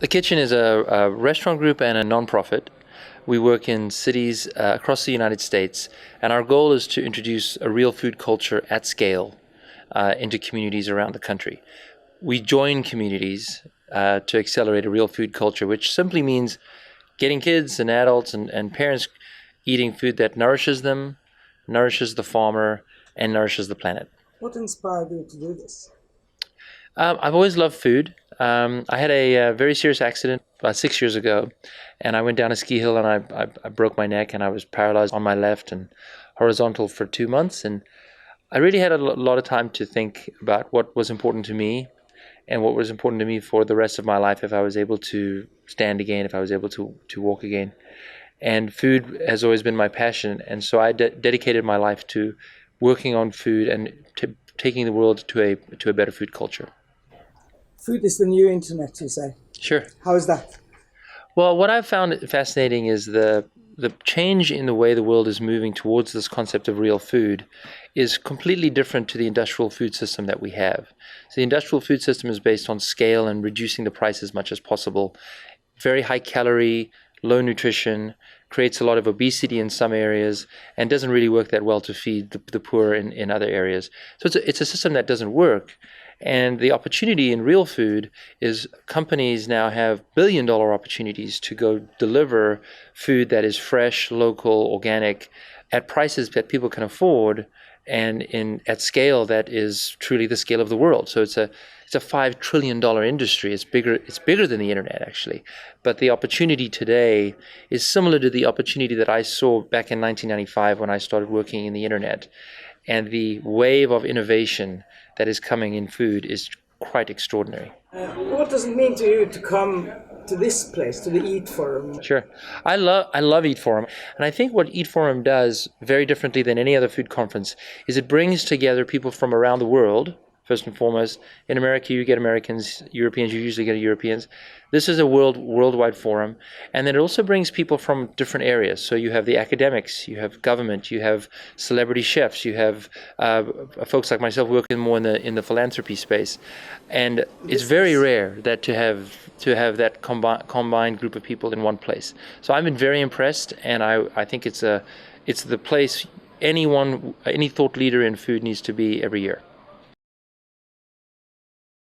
The Kitchen is a restaurant group and a nonprofit. We work in cities across the United States, and our goal is to introduce a real food culture at scale into communities around the country. We join communities to accelerate a real food culture, which simply means getting kids and adults and parents eating food that nourishes them, nourishes the farmer, and nourishes the planet. What inspired you to do this? I've always loved food. I had a very serious accident about 6 years ago, and I went down a ski hill and I broke my neck and I was paralyzed on my left and horizontal for 2 months. And I really had a lot of time to think about what was important to me and what was important to me for the rest of my life if I was able to stand again, if I was able to walk again. And food has always been my passion, and so I dedicated my life to working on food and to taking the world to a better food culture. Food is the new internet, you say. Sure. How is that? Well, what I've found fascinating is the change in the way the world is moving towards this concept of real food is completely different to the industrial food system that we have. So the industrial food system is based on scale and reducing the price as much as possible. Very high calorie, low nutrition, creates a lot of obesity in some areas, and doesn't really work that well to feed the poor in other areas. So it's a system that doesn't work. And the opportunity in real food is companies now have billion-dollar opportunities to go deliver food that is fresh, local, organic, at prices that people can afford, and at scale that is truly the scale of the world. So it's a $5 trillion industry. It's bigger than the internet, actually. But the opportunity today is similar to the opportunity that I saw back in 1995 when I started working in the internet. And the wave of innovation that is coming in food is quite extraordinary. What does it mean to you to come to this place, to the Eat Forum? Sure. I love Eat Forum. And I think what Eat Forum does very differently than any other food conference is it brings together people from around the world. First and foremost, in America you get Americans, Europeans you usually get Europeans. This is a worldwide forum, and then it also brings people from different areas. So you have the academics, you have government, you have celebrity chefs, you have folks like myself working more in the philanthropy space, and it's very rare that to have that combined group of people in one place. So I've been very impressed, and I think it's the place any thought leader in food needs to be every year.